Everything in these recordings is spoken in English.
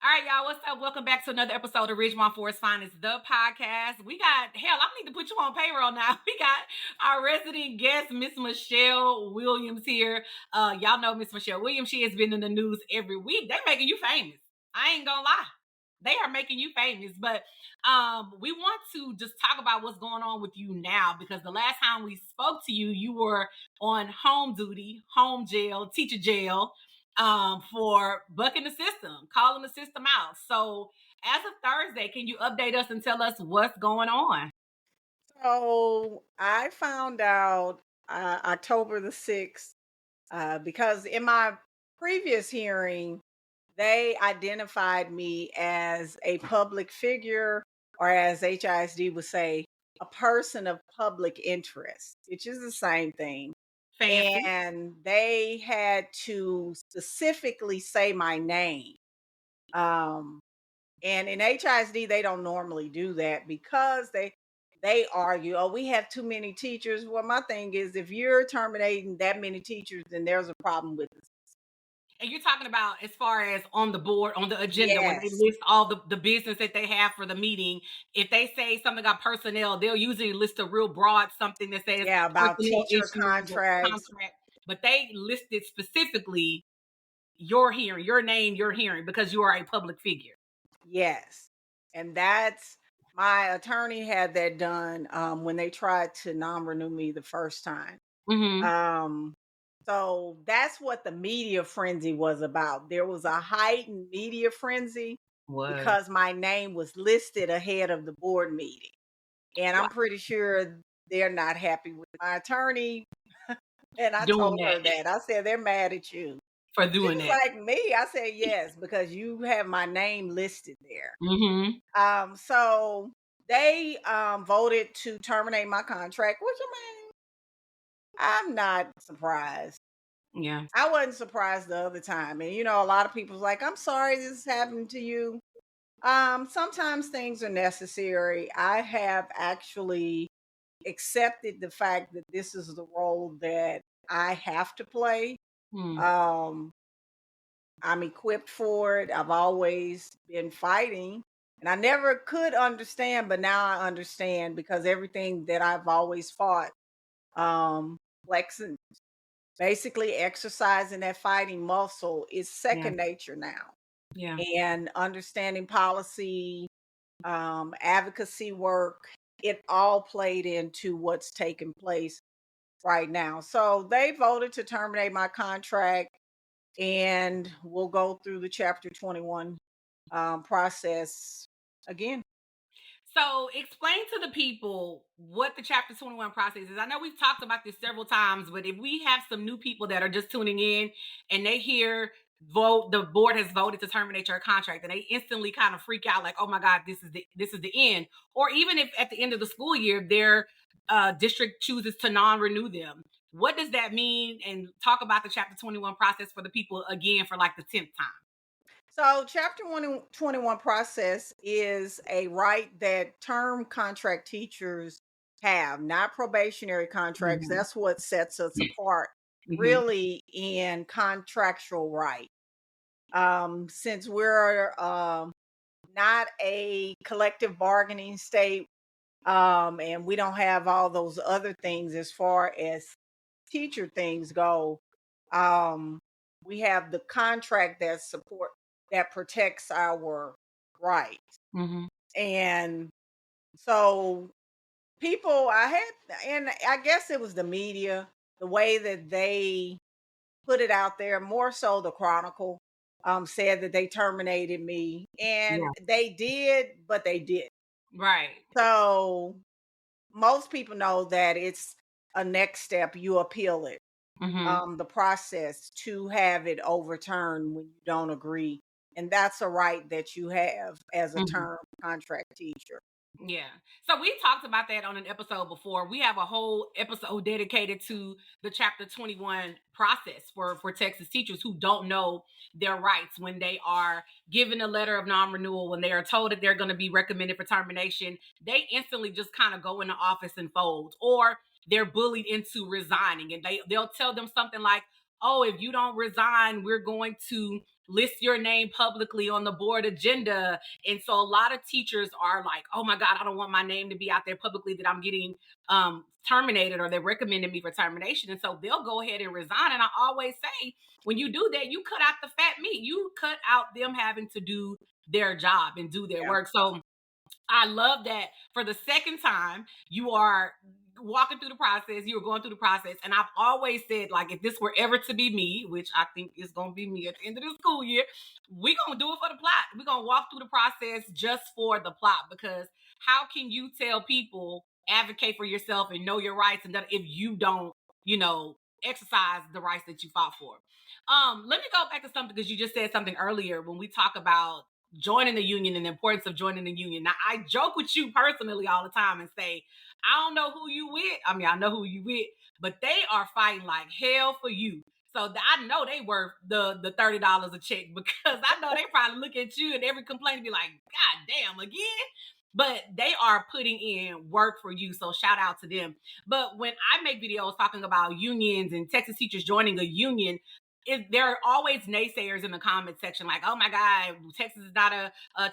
All right, y'all. What's up? Welcome back to another episode of Ridgemont4'sFinest-The Podcast. We got, hell, I need to put you on payroll now. We got our resident guest, Miss Michelle Williams here. Y'all know Miss Michelle Williams. She has been in the news every week. They making you famous. I ain't gonna lie. They are making you famous. But we want to just talk about what's going on with you now, because the last time we spoke to you, you were on home duty, home jail, teacher jail, for bucking the system, calling the system out. So as of Thursday, can you update us and tell us what's going on? So I found out October the 6th because in my previous hearing, they identified me as a public figure, or as HISD would say, a person of public interest, which is the same thing. Fancy. And they had to specifically say my name. Um, and in HISD, they don't normally do that because they argue, oh, we have too many teachers. Well, my thing is, if you're terminating that many teachers, then there's a problem with this. And you're talking about as far as on the board, on the agenda, when they Yes. list all the business that they have for the meeting. If they say something about personnel, they'll usually list a real broad something that says Yeah, about personnel teacher issues or contracts. contract. But they listed specifically your hearing, your name, your hearing, because you are a public figure. Yes. And that's my attorney had that done when they tried to non-renew me the first time. Mm-hmm. So that's what the media frenzy was about. There was a heightened media frenzy What? because my name was listed ahead of the board meeting. And I'm pretty sure they're not happy with my attorney. And I Doing told her that. I said, they're mad at you. for She doing was that. like, me? I said, yes, because you have my name listed there. Mm-hmm. So they voted to terminate my contract, which, I mean, I'm not surprised. Yeah. I wasn't surprised the other time. And a lot of people's like, I'm sorry this happened to you. Sometimes things are necessary. I have actually accepted the fact that this is the role that I have to play. Hmm. Um, I'm equipped for it. I've always been fighting, and I never could understand, but now I understand because everything that I've always fought, flexing, basically exercising that fighting muscle is Yeah. second nature now. Yeah. And understanding policy, advocacy work, it all played into what's taking place right now. So they voted to terminate my contract, and we'll go through the Chapter 21 process again. So explain to the people what the Chapter 21 process is. I know we've talked about this several times, but if we have some new people that are just tuning in and they hear the board has voted to terminate your contract, and they instantly kind of freak out like, oh my God, this is the end. Or even if at the end of the school year their district chooses to non-renew them. What does that mean? And talk about the Chapter 21 process for the people again for like the 10th time. So, Chapter 21 process is a right that term contract teachers have, not probationary contracts. Mm-hmm. That's what sets us apart, Mm-hmm. really, in contractual right. Since we're not a collective bargaining state, and we don't have all those other things as far as teacher things go, um, we have the contract that protects our rights. Mm-hmm. And so people I had, and I guess it was the media, the way that they put it out there, more so the Chronicle, said that they terminated me. And Yeah. they did, but they didn't. Right. So most people know that it's a next step. You appeal it, Mm-hmm. the process to have it overturned when you don't agree. And that's a right that you have as a Mm-hmm. term contract teacher. Yeah. So we talked about that on an episode before. We have a whole episode dedicated to the Chapter 21 process for Texas teachers who don't know their rights when they are given a letter of non-renewal, when they are told that they're going to be recommended for termination. They instantly just kind of go in the office and fold, or they're bullied into resigning, and they'll tell them something like, oh, if you don't resign, we're going to list your name publicly on the board agenda. And so a lot of teachers are like, oh my God, I don't want my name to be out there publicly that I'm getting terminated, or they recommended me for termination. And so they'll go ahead and resign. And I always say, when you do that, you cut out the fat meat. You cut out them having to do their job and do their Yeah. work. So I love that for the second time you are walking through the process, you were going through the process. And I've always said, like, if this were ever to be me, which I think is going to be me at the end of the school year, we're going to do it for the plot. We're going to walk through the process just for the plot, because how can you tell people advocate for yourself and know your rights and that if you don't, exercise the rights that you fought for? Let me go back to something, because you just said something earlier when we talk about joining the union and the importance of joining the union. Now, I joke with you personally all the time and say, I don't know who you with. I mean, I know who you with, but they are fighting like hell for you. So I know they worth the $30 a check, because I know they probably look at you and every complaint and be like, God damn, again. But they are putting in work for you. So shout out to them. But when I make videos talking about unions and Texas teachers joining a union, there are always naysayers in the comment section, like, oh my God, Texas is not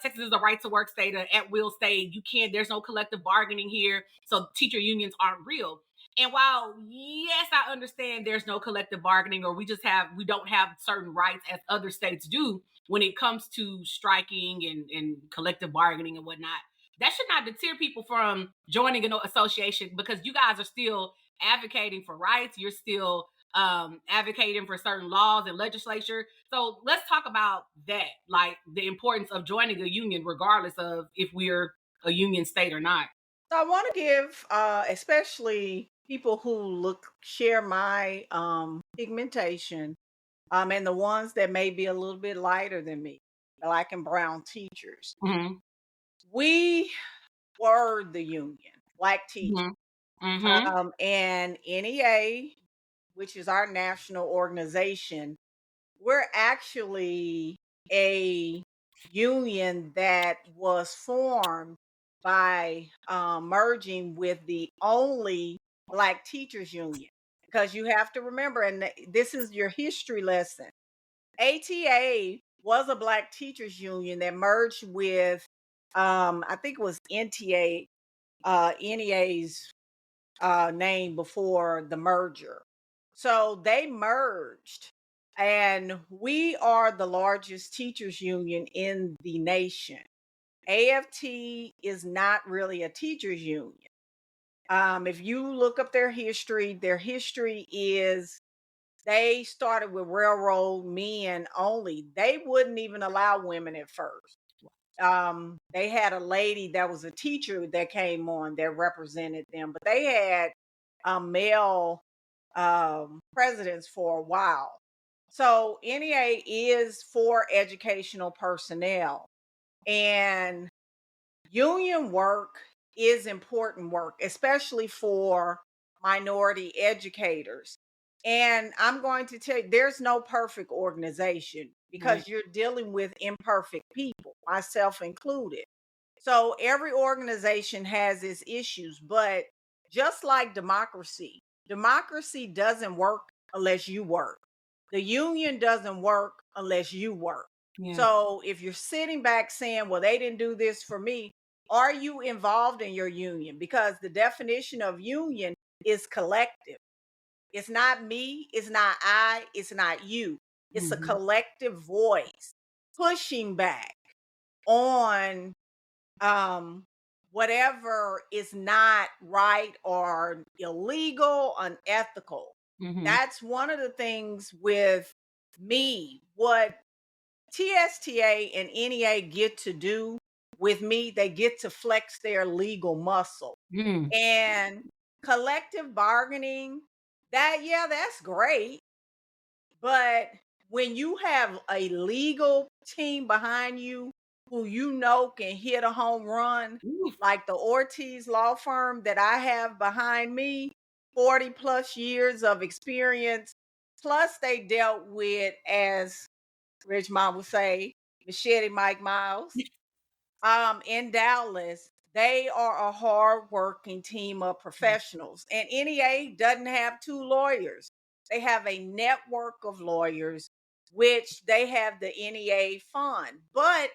Texas is a right to work state, an at will state. You can't, there's no collective bargaining here. So teacher unions aren't real. And while, yes, I understand there's no collective bargaining, or we don't have certain rights as other states do when it comes to striking and collective bargaining and whatnot, that should not deter people from joining an association, because you guys are still advocating for rights. You're still advocating for certain laws and legislature. So let's talk about that, like the importance of joining a union, regardless of if we're a union state or not. So I want to give, especially people who share my pigmentation, and the ones that may be a little bit lighter than me, black and brown teachers. Mm-hmm. We were the union, black teachers, Mm-hmm. Mm-hmm. and NEA, which is our national organization. We're actually a union that was formed by merging with the only Black teachers union. Because you have to remember, and this is your history lesson, ATA was a Black teachers union that merged with, I think it was NTA, NEA's name before the merger. So they merged, and we are the largest teachers union in the nation. AFT is not really a teachers union. If you look up their history is they started with railroad men only. They wouldn't even allow women at first. They had a lady that was a teacher that came on that represented them, but they had male presidents for a while. So NEA is for educational personnel, and union work is important work, especially for minority educators. And I'm going to tell you, there's no perfect organization, Right. because you're dealing with imperfect people, myself included. So every organization has its issues, but just like democracy, democracy doesn't work unless you work. The union doesn't work unless you work. Yeah. So if you're sitting back saying, well, they didn't do this for me, are you involved in your union? Because the definition of union is collective. It's not me, it's not I, it's not you. It's a Mm-hmm. collective voice pushing back on um whatever is not right or illegal, unethical. Mm-hmm. That's one of the things with me. What TSTA and NEA get to do with me, they get to flex their legal muscle. Mm. And collective bargaining, that's great. But when you have a legal team behind you who you know can hit a home run, Ooh. like the Ortiz law firm that I have behind me, 40 plus years of experience, plus they dealt with, as Ridgemont would say, Machete Mike Miles, in Dallas. They are a hard-working team of professionals. And NEA doesn't have two lawyers. They have a network of lawyers which they have the NEA fund. But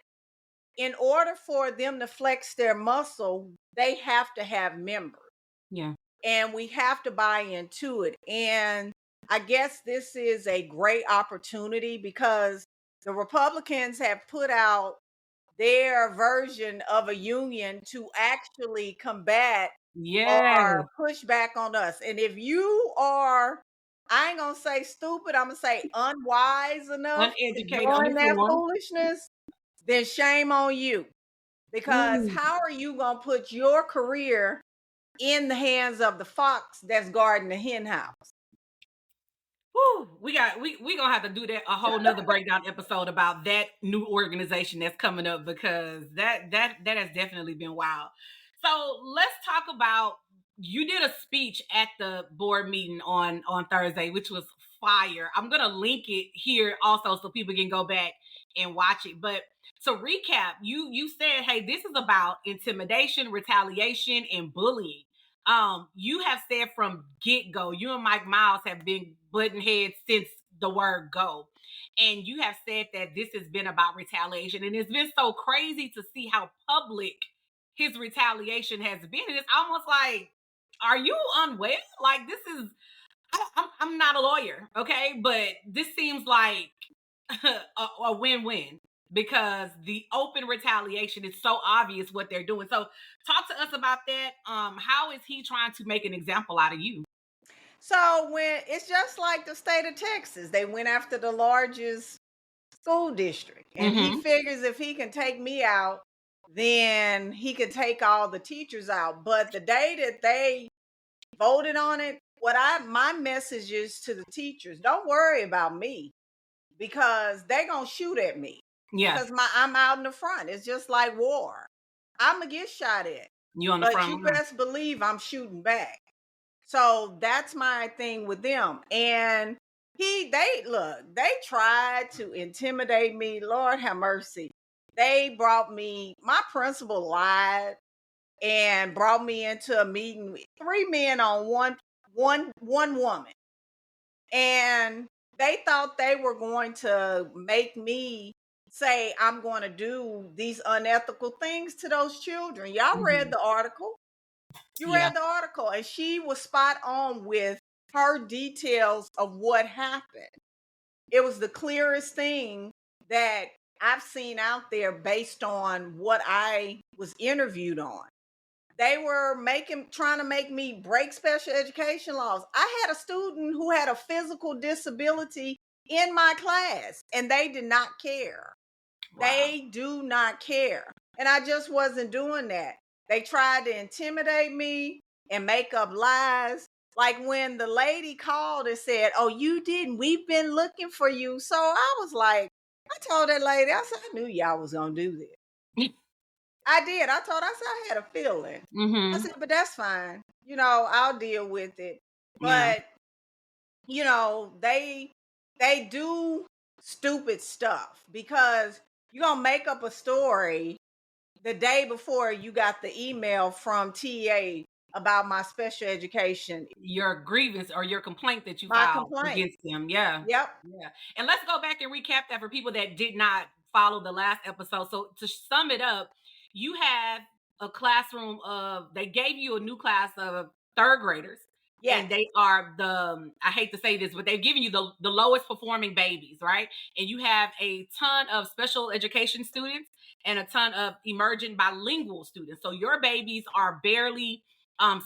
in order for them to flex their muscle, they have to have members. Yeah. And we have to buy into it. And I guess this is a great opportunity because the Republicans have put out their version of a union to actually combat Yeah. or push back on us. And if you are, I ain't gonna say stupid, I'm gonna say unwise enough to Uneducated, join that uninformed. foolishness, then shame on you. Because Ooh. how are you gonna put your career in the hands of the fox that's guarding the hen house? Whew, we gonna have to do that a whole nother breakdown episode about that new organization that's coming up, because that has definitely been wild. So let's talk about, you did a speech at the board meeting on Thursday, which was fire. I'm gonna link it here also so people can go back and watch it. But to recap, you said, hey, this is about intimidation, retaliation, and bullying. You have said from get-go, you and Mike Miles have been butting heads since the word go. And you have said that this has been about retaliation. And it's been so crazy to see how public his retaliation has been. And it's almost like, are you unwell? Like, this is, I'm not a lawyer, okay? But this seems like a win-win, because the open retaliation is so obvious what they're doing. So talk to us about that. How is he trying to make an example out of you? So when it's just like the state of Texas, they went after the largest school district, and he Mm-hmm. figures if he can take me out, then he can take all the teachers out. But the day that they voted on it, my message is to the teachers: don't worry about me, because they're gonna shoot at me Yeah, because I'm out in the front. It's just like war. I'm gonna get shot at, you on the but front you line. best believe I'm shooting back. So that's my thing with them. And they tried to intimidate me. Lord have mercy. They brought me, my principal lied and brought me into a meeting with three men on one woman. And they thought they were going to make me say I'm going to do these unethical things to those children. Y'all read Mm-hmm. the article. You Yeah. read the article, and she was spot on with her details of what happened. It was the clearest thing that I've seen out there based on what I was interviewed on. They were trying to make me break special education laws. I had a student who had a physical disability in my class, and they did not care. Wow. They do not care. And I just wasn't doing that. They tried to intimidate me and make up lies. Like when the lady called and said, "Oh, you didn't. We've been looking for you." So I was like, I told that lady, I said, I knew y'all was going to do this. I did. I said, I had a feeling. I Mm-hmm. said, but that's fine. I'll deal with it. Yeah. But, they do stupid stuff because you're going to make up a story the day before you got the email from TA about my special education, Your grievance or your complaint that you my filed complaint. against them. Yeah. Yep. Yeah. And let's go back and recap that for people that did not follow the last episode. So to sum it up, you have a classroom of, they gave you a new class of third graders. Yes. And they are I hate to say this, but they've given you the lowest performing babies, right? And you have a ton of special education students and a ton of emergent bilingual students. So your babies are barely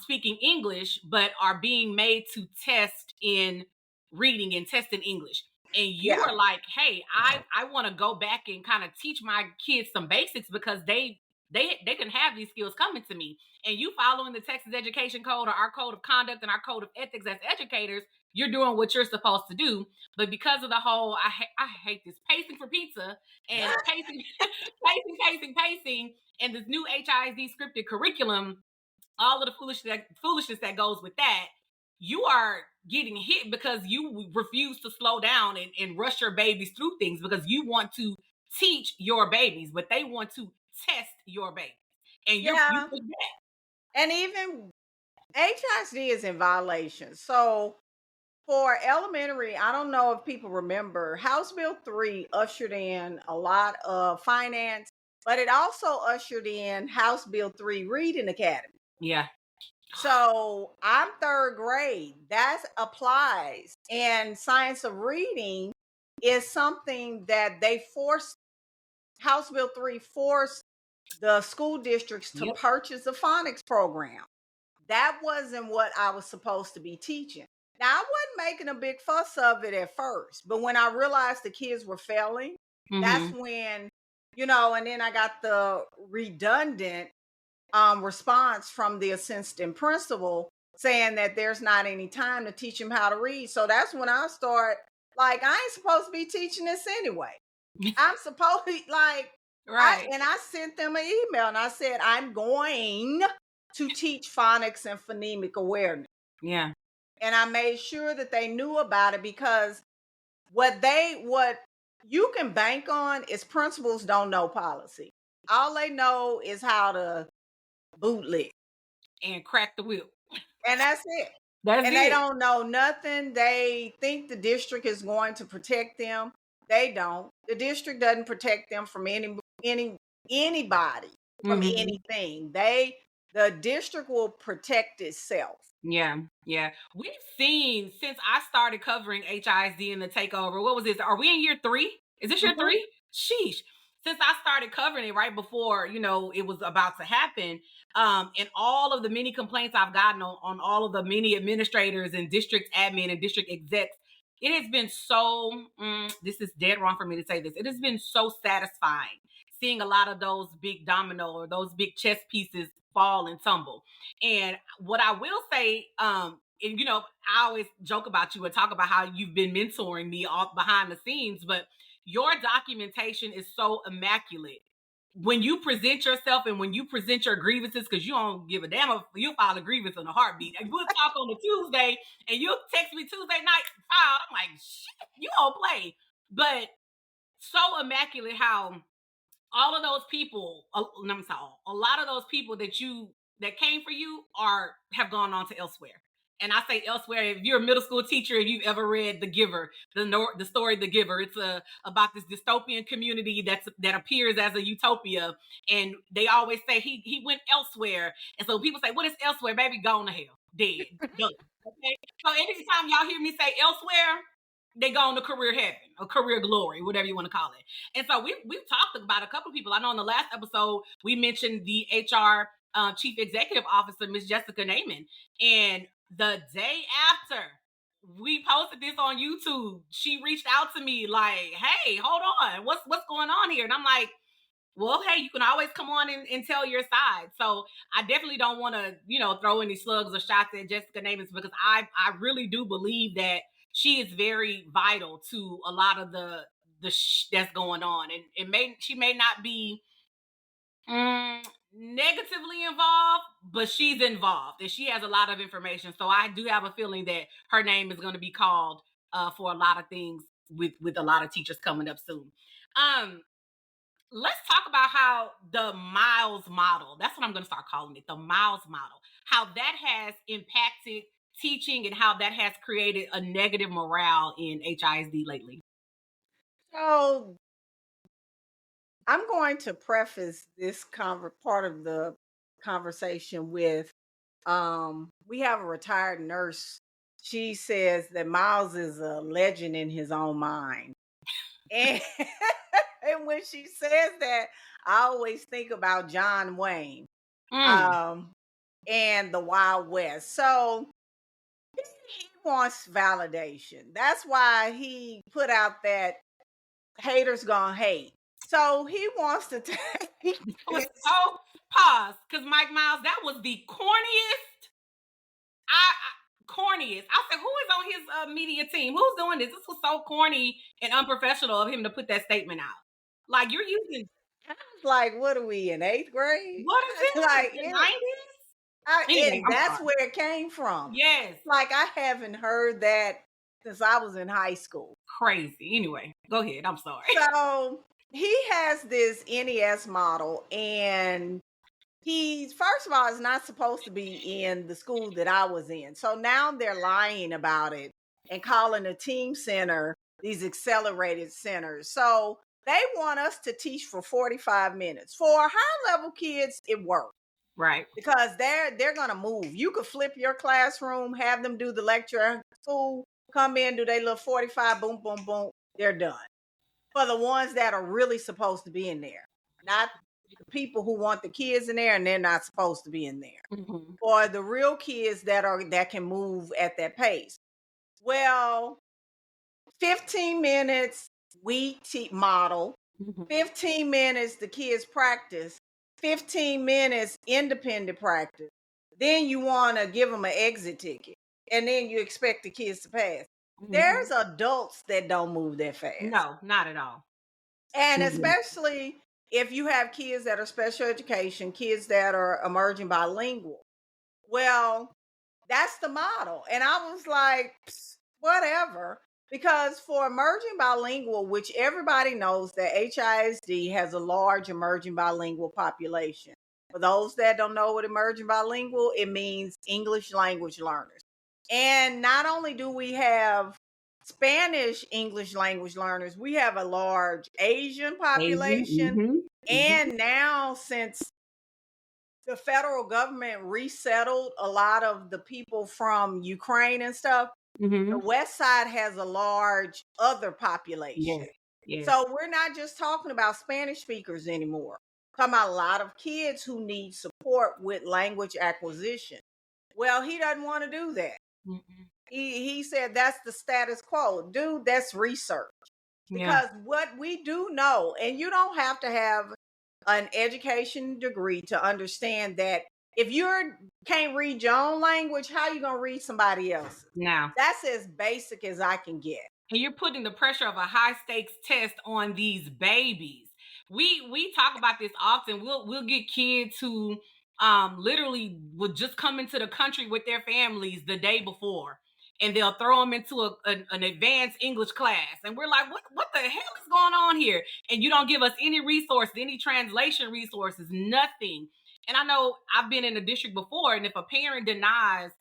speaking English, but are being made to test in reading and test in English. And you Yeah. are like, hey, I want to go back and kind of teach my kids some basics, because they can have these skills coming to me. And you following the Texas Education Code, or our code of conduct and our code of ethics as educators, you're doing what you're supposed to do. But because of the whole, I hate this pacing for pizza and pacing, pacing, and this new HISD scripted curriculum, all of the foolishness that goes with that, you are getting hit because you refuse to slow down and rush your babies through things, because you want to teach your babies, but they want to test your babies. And you Yeah. push back. And even HISD is in violation. So For elementary, I don't know if people remember, House Bill 3 ushered in a lot of finance, but it also ushered in House Bill 3 Reading Academy. Yeah. So I'm third grade. That applies. And science of reading is something that they forced, House Bill 3 forced the school districts to Yep. purchase a phonics program. That wasn't what I was supposed to be teaching. Now, I wasn't making a big fuss of it at first, but when I realized the kids were failing, that's Mm-hmm. when, and then I got the redundant response from the assistant principal saying that there's not any time to teach them how to read. So that's when I start, like, I ain't supposed to be teaching this anyway. I'm supposed to, like, Right. I sent them an email and I said, I'm going to teach phonics and phonemic awareness. Yeah. And I made sure that they knew about it, because what you can bank on is principals don't know policy. All they know is how to bootlick. And crack the whip. And that's it. That's And it. they don't know nothing. They think the district is going to protect them. They don't. The district doesn't protect them from anybody, from Mhm. anything. The district will protect itself. Yeah, yeah. We've seen since I started covering HISD and the takeover. What was this? Are we in year 3? Is this year Mhm. 3? Sheesh. Since I started covering it right before, it was about to happen, and all of the many complaints I've gotten on all of the many administrators and district admin and district execs, it has been so, this is dead wrong for me to say this. It has been so satisfying seeing a lot of those big domino or those big chess pieces fall and tumble. And what I will say, and I always joke about you and talk about how you've been mentoring me off behind the scenes, but your documentation is so immaculate. When you present yourself and when you present your grievances, because you don't give a damn if you file a grievance in a heartbeat. And we'll talk on a Tuesday and you'll text me Tuesday night filed. I'm like, shit, you don't play. But so immaculate how all of those people, I'm sorry, a lot of those people that came for you have gone on to elsewhere. And I say elsewhere, if you're a middle school teacher and you've ever read The Giver, the story The Giver, it's about this dystopian community that appears as a utopia, and they always say he went elsewhere. And so people say, "What is elsewhere, baby? Gone to hell, dead, done." Okay, so anytime y'all hear me say elsewhere, they go on to career heaven or career glory, whatever you want to call it. And so we've talked about a couple of people. I know in the last episode we mentioned the HR chief executive officer, Miss Jessica Naiman, and the day after we posted this on YouTube, she reached out to me like, "Hey, hold on, what's going on here?" And I'm like, well, hey, you can always come on and tell your side. So I definitely don't want to, throw any slugs or shots at Jessica Namath, because I really do believe that she is very vital to a lot of the that's going on, and she may not be negatively involved, but she's involved and she has a lot of information. So I do have a feeling that her name is going to be called for a lot of things with a lot of teachers coming up soon. Um, let's talk about how the Miles model, that's what I'm going to start calling it, the Miles model, how that has impacted teaching and how that has created a negative morale in HISD lately. So I'm going to preface this part of the conversation with, we have a retired nurse. She says that Miles is a legend in his own mind. And, and when she says that, I always think about John Wayne, Mm. um, and the Wild West. So he wants validation. That's why he put out that haters gonna hate. So he wants to take It was this. so pause, because Mike Miles, that was the corniest. Corniest. I said, who is on his media team? Who's doing this? This was so corny and unprofessional of him to put that statement out. Like, you're using, I was like, what are we in 8th grade? what is Like, this? The 90s? Anyway, and I'm that's sorry. where it came from. Yes. Like, I haven't heard that since I was in high school. Crazy. Anyway, go ahead. I'm sorry. So he has this NES model, and he's, first of all, is not supposed to be in the school that I was in. So now they're lying about it. and calling a team center these accelerated centers. So they want us to teach for 45 minutes. For high level kids, it works Right. because they're gonna move. You could flip your classroom, have them do the lecture, school, come in, do they little 45, boom, boom, boom, they're done. For the ones that are really supposed to be in there, not the people who want the kids in there and they're not supposed to be in there. Mm-hmm. For the real kids that can move at that pace. Well, 15 minutes we model, Mm-hmm. 15 minutes the kids practice, 15 minutes independent practice. Then you want to give them an exit ticket, and then you expect the kids to pass. Mm-hmm. There's adults that don't move that fast. No, not at all. And Mm-hmm. especially if you have kids that are special education, kids that are emerging bilingual. Well, that's the model. And I was like, whatever. Because for emerging bilingual, which everybody knows that HISD has a large emerging bilingual population. For those that don't know what emerging bilingual, it means English language learners. And not only do we have Spanish English language learners, we have a large Asian population. Mm-hmm. And now, since the federal government resettled a lot of the people from Ukraine and stuff, Mm-hmm. the West Side has a large other population. Yes. Yes. So we're not just talking about Spanish speakers anymore. We're talking about a lot of kids who need support with language acquisition. Well, he doesn't want to do that. Mm-hmm. He said that's the status quo. Dude, that's research. Because what we do know, and you don't have to have an education degree to understand that if you can't read your own language, how you gonna read somebody else's? Now That's as basic as I can get. And you're putting the pressure of a high stakes test on these babies. We talk about this often. We'll get kids who literally would just come into the country with their families the day before, and they'll throw them into an advanced English class, and we're like, what the hell is going on here? And you don't give us any resources, any translation resources, nothing. And I know I've been in a district before, and if a parent denies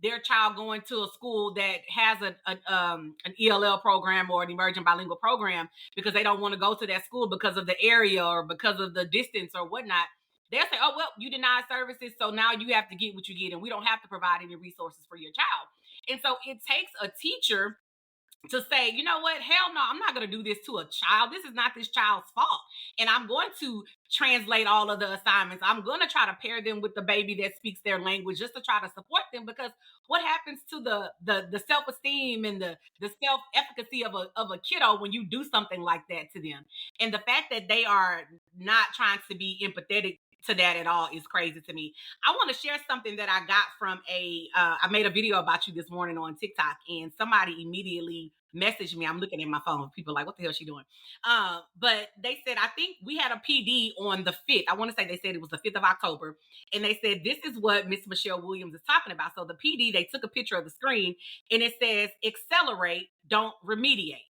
their child going to a school that has an ELL program or an emerging bilingual program because they don't want to go to that school because of the area or because of the distance or whatnot, they'll say, oh, well, you deny services, so now you have to get what you get, and we don't have to provide any resources for your child. And so it takes a teacher to say, you know what, hell no, I'm not going to do this to a child. This is not this child's fault. And I'm going to translate all of the assignments. I'm going to try to pair them with the baby that speaks their language just to try to support them, because what happens to the self-esteem and the self-efficacy of a kiddo when you do something like that to them? And the fact that they are not trying to be empathetic to that at all is crazy to me. I want to share something that I got from I made a video about you this morning on TikTok, and somebody immediately messaged me. I'm looking at my phone. People are like, what the hell is she doing? But they said, I think we had a PD on the 5th. I want to say they said it was the 5th of October. And they said, this is what Miss Michelle Williams is talking about. So the PD, they took a picture of the screen and it says, accelerate, don't remediate.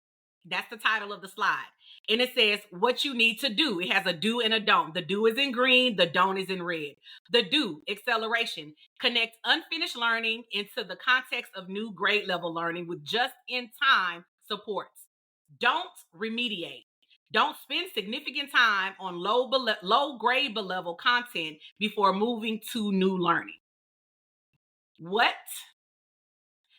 That's the title of the slide. And it says what you need to do. It has a do and a don't. The do is in green, the don't is in red. The do, acceleration, connect unfinished learning into the context of new grade level learning with just-in-time supports. Don't remediate. Don't spend significant time on low grade level content before moving to new learning. What?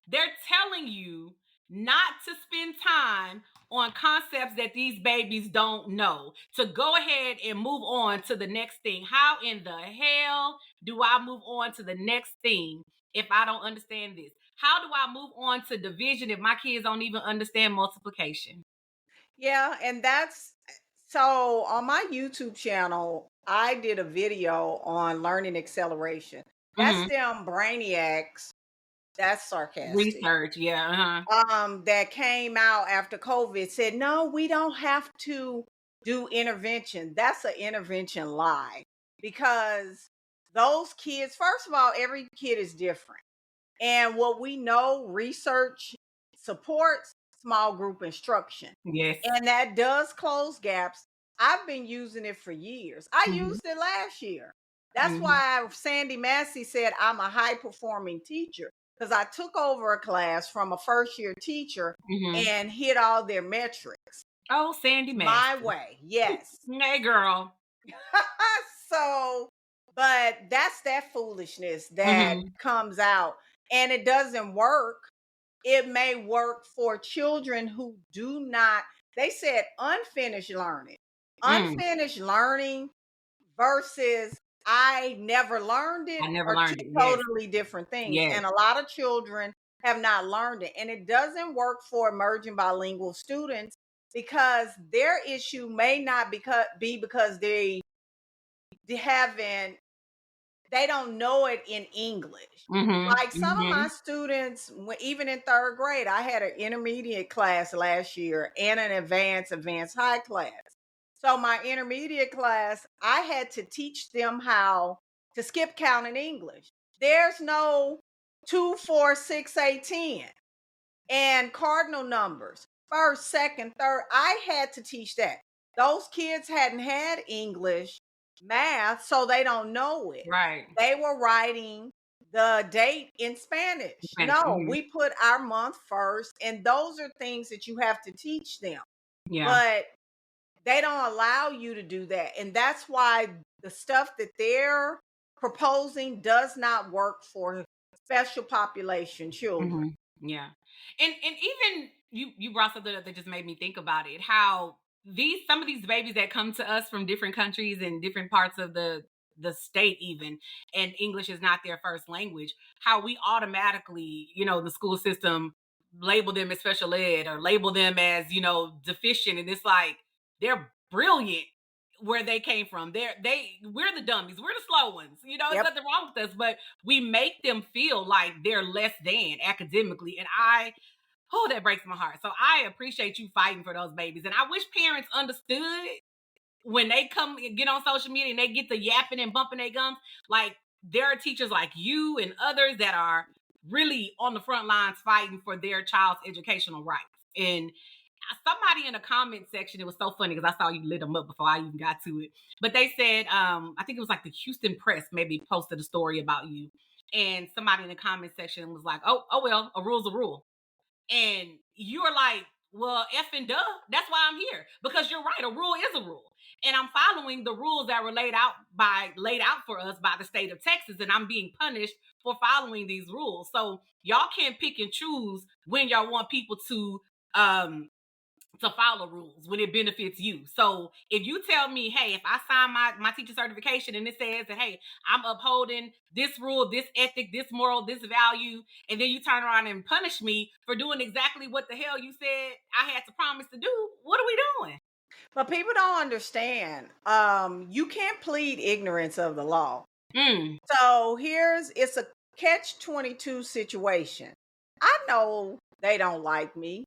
They're telling you not to spend time on concepts that these babies don't know, to go ahead and move on to the next thing. How in the hell do I move on to the next thing if I don't understand this? How do I move on to division if my kids don't even understand multiplication? Yeah, and that's so on my YouTube channel, I did a video on learning acceleration. That's Mm-hmm. them brainiacs. That's sarcastic. Research, yeah. That came out after COVID said, no, we don't have to do intervention. That's an intervention lie, because those kids, first of all, every kid is different. And what we know, research supports small group instruction. Yes. And that does close gaps. I've been using it for years. I Mhm. used it last year. That's Mhm. why Sandy Massey said I'm a high performing teacher, because I took over a class from a first year teacher Mm-hmm. and hit all their metrics Oh, Sandy my Master. way. Yes. Hey, girl. So, but that's that foolishness that Mm-hmm. comes out, and it doesn't work. It may work for children who do not, they said unfinished learning. Mm. Unfinished learning versus I never learned it I never are two learned it. Yes. totally different things. Yes. And a lot of children have not learned it. And it doesn't work for emerging bilingual students because their issue may not be because they haven't, they don't know it in English. Like Mm-hmm. some of Mm-hmm. my students, even in third grade, I had an intermediate class last year and an advanced high class. So my intermediate class, I had to teach them how to skip count in English. There's no 2, 4, 6, 8, 10 and cardinal numbers, first, second, third. I had to teach that. Those kids hadn't had English, math, so they don't know it. Right. They were writing the date in Spanish. Spanish. No, Mm-hmm. we put our month first, and those are things that you have to teach them. Yeah. But they don't allow you to do that. And that's why the stuff that they're proposing does not work for special population children. Mm-hmm. Yeah. And even you brought something up that just made me think about it. How some of these babies that come to us from different countries and different parts of the state even, and English is not their first language, how we automatically, the school system label them as special ed or label them as, deficient. And it's like they're brilliant where they came from. We're the dummies, we're the slow ones. It's Yep. nothing wrong with us, but we make them feel like they're less than academically. And that breaks my heart. So I appreciate you fighting for those babies. And I wish parents understood when they come and get on social media and they get the yapping and bumping their gums. Like, there are teachers like you and others that are really on the front lines fighting for their child's educational rights. And somebody in the comment section, it was so funny because I saw you lit them up before I even got to it. But they said, I think it was like the Houston Press maybe posted a story about you. And somebody in the comment section was like, oh well, a rule's a rule. And you're like, well, F and duh, that's why I'm here. Because you're right, a rule is a rule. And I'm following the rules that were laid out for us by the state of Texas, and I'm being punished for following these rules. So y'all can't pick and choose when y'all want people um to follow rules when it benefits you. So if you tell me, hey, if I sign my teacher certification and it says that, hey, I'm upholding this rule, this ethic, this moral, this value, and then you turn around and punish me for doing exactly what the hell you said I had to promise to do, what are we doing? But people don't understand. You can't plead ignorance of the law. Mm. So it's a catch-22 situation. I know they don't like me.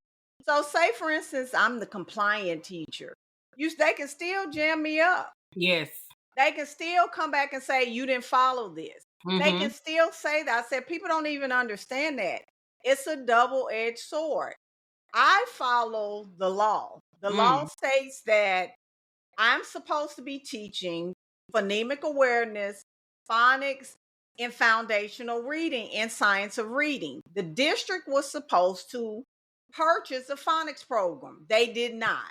So say for instance, I'm the compliant teacher. They can still jam me up. Yes. They can still come back and say you didn't follow this. They can still say that. I said people don't even understand that. It's a double-edged sword. I follow the law. The law states that I'm supposed to be teaching phonemic awareness, phonics, and foundational reading and science of reading. The district was supposed to purchase a phonics program. They did not.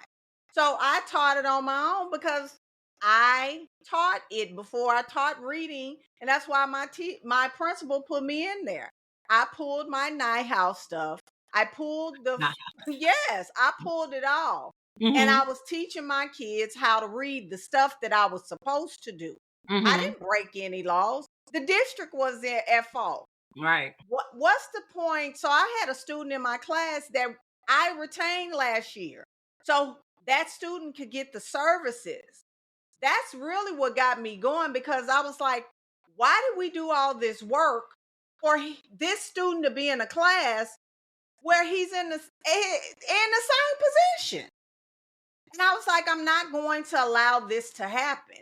So I taught it on my own because I taught it before I taught reading, and that's why my principal put me in there. I pulled my night house stuff. I pulled Nah. yes, I pulled it all. And I was teaching my kids how to read the stuff that I was supposed to do. I didn't break any laws. The district was at fault. Right. What's the point? So I had a student in my class that I retained last year. So that student could get the services. That's really what got me going, because I was like, why did we do all this work for this student to be in a class where he's in the same position? And I was like, I'm not going to allow this to happen.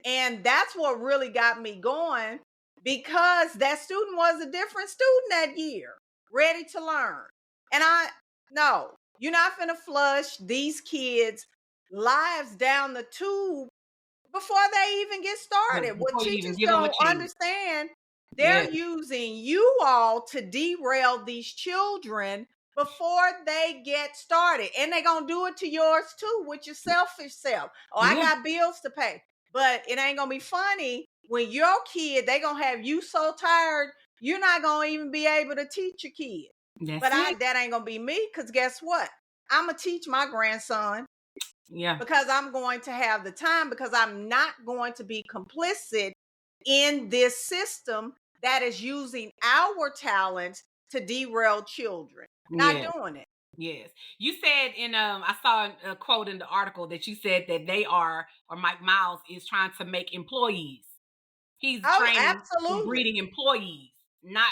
And that's what really got me going, because that student was a different student that year, ready to learn. And no, you're not going to flush these kids' lives down the tube before they even get started. What Before you even teachers give them a don't chance. understand, They're using you all to derail these children before they get started. And they're going to do it to yours too, with your selfish self. Oh, I Yeah. got bills to pay. But it ain't going to be funny when your kid, they going to have you so tired, you're not going to even be able to teach your kid. That's But it. that ain't going to be me, because guess what? I'm going to teach my grandson, Yeah. because I'm going to have the time, because I'm not going to be complicit in this system that is using our talents to derail children. Not Yeah. doing it. Yes. You said in I saw a quote in the article that you said that they are, or Mike Miles is trying to make employees. He's Oh, training and absolutely. breeding employees, not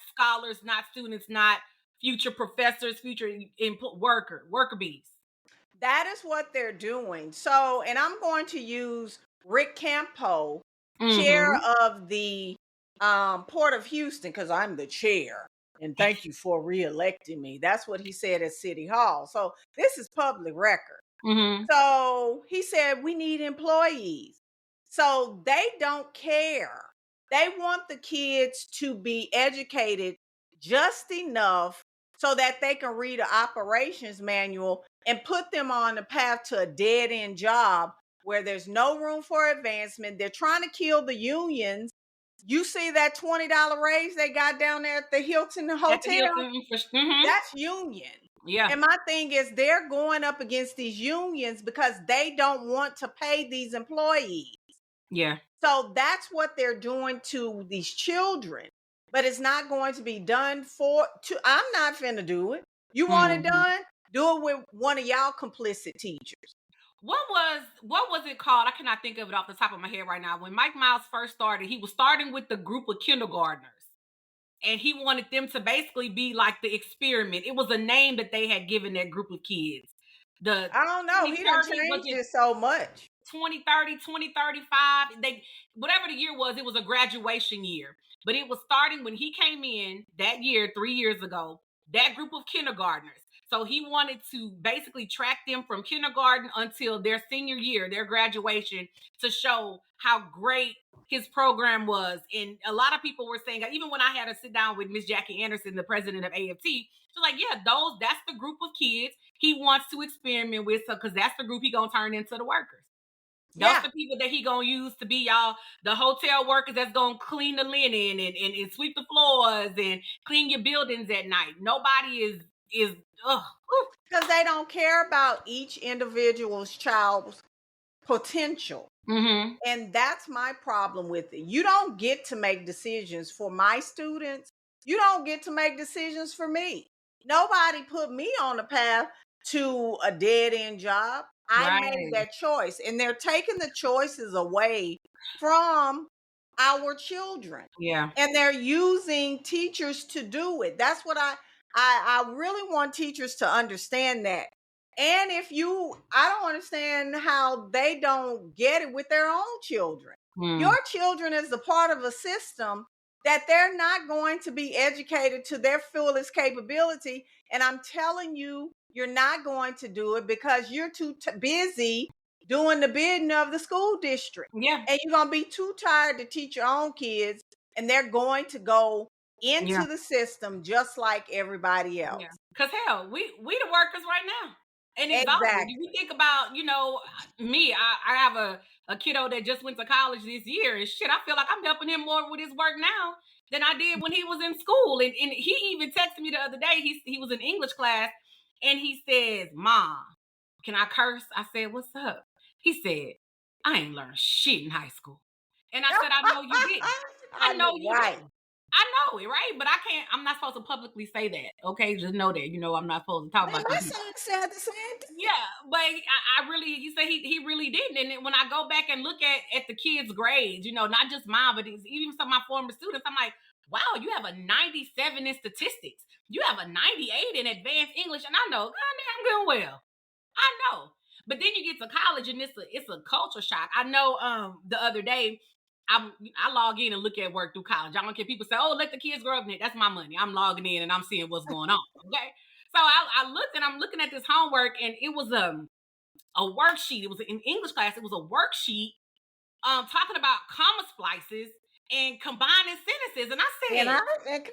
scholars, not students, not future professors, future worker bees. That is what they're doing. So, and I'm going to use Rick Campo, chair Mm-hmm. of the Port of Houston, because I'm the chair. And thank you for reelecting me. That's what he said at City Hall. So this is public record. Mm-hmm. So he said, we need employees. So they don't care. They want the kids to be educated just enough so that they can read an operations manual and put them on the path to a dead end job where there's no room for advancement. They're trying to kill the unions. You see that $20 raise they got down there at the Hilton At the Hotel? Hilton. Mm-hmm. That's union. Yeah. And my thing is, they're going up against these unions because they don't want to pay these employees. Yeah. So that's what they're doing to these children. But it's not going to be done I'm not finna do it. You want it Mm-hmm. done? Do it with one of y'all complicit teachers. What was it called? I cannot think of it off the top of my head right now. When Mike Miles first started, he was starting with the group of kindergartners. And he wanted them to basically be like the experiment. It was a name that they had given that group of kids. The I don't know. He done 2030, was changed it it so much. 2030, 2035? They, whatever the year was, it was a graduation year. But it was starting when he came in that year, 3 years ago, that group of kindergartners. So he wanted to basically track them from kindergarten until their senior year, their graduation, to show how great his program was. And a lot of people were saying, even when I had to sit down with Miss Jackie Anderson, the president of AFT, she's like, yeah, that's the group of kids he wants to experiment with, so because that's the group he gonna turn into the workers. Those Yeah. the people that he gonna use to be y'all the hotel workers that's gonna clean the linen and sweep the floors and clean your buildings at night. Nobody is Because they don't care about each individual's child's potential. Mm-hmm. And that's my problem with it. You don't get to make decisions for my students. You don't get to make decisions for me. Nobody put me on the path to a dead end job. I made Right. that choice, and they're taking the choices away from our children. Yeah. And they're using teachers to do it. That's what I really want teachers to understand that. And I don't understand how they don't get it with their own children. Your children is a part of a system that they're not going to be educated to their fullest capability. And I'm telling you, you're not going to do it because you're too busy doing the bidding of the school district. Yeah. And you're going to be too tired to teach your own kids. And they're going to go into Yeah. the system just like everybody else. Yeah. Because hell, we the workers right now. And exhausted. Exactly. You think about, me, I have a kiddo that just went to college this year, and shit, I feel like I'm helping him more with his work now than I did when he was in school. And he even texted me the other day. He was in English class, and he says, Mom, can I curse? I said, what's up? He said, I ain't learned shit in high school. And I said, I know you didn't. I know you right. didn't. I know it, right? But I'm not supposed to publicly say that. Okay, just know that. I'm not supposed to talk about My this. son said the same thing. Yeah, but I really, he said he really didn't. And then when I go back and look at the kids' grades, not just mine, but even some of my former students, I'm like, wow, you have a 97 in statistics. You have a 98 in advanced English. And I know, goddamn good well. I know. But then you get to college and it's a culture shock. I know the other day, I log in and look at work through college. I don't care. People say, "Oh, let the kids grow up." That's my money. I'm logging in and I'm seeing what's going on. Okay, so I looked and I'm looking at this homework, and it was a worksheet. It was in English class. It was a worksheet talking about comma splices and combining sentences. And I said, And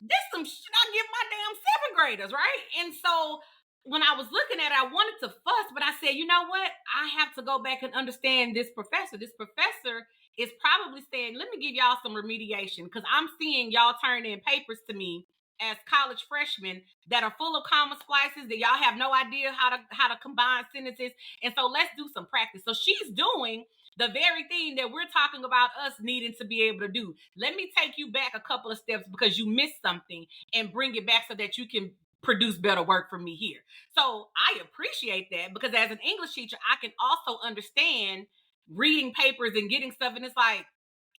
this some shit I give my damn seventh graders, right? And so when I was looking at it, I wanted to fuss, but I said, you know what? I have to go back and understand this professor. This professor is probably saying, let me give y'all some remediation, because I'm seeing y'all turn in papers to me as college freshmen that are full of comma splices that y'all have no idea how to combine sentences. And so let's do some practice. So she's doing the very thing that we're talking about us needing to be able to do. Let me take you back a couple of steps because you missed something and bring it back so that you can produce better work for me here. So I appreciate that, because as an English teacher, I can also understand reading papers and getting stuff. And it's like,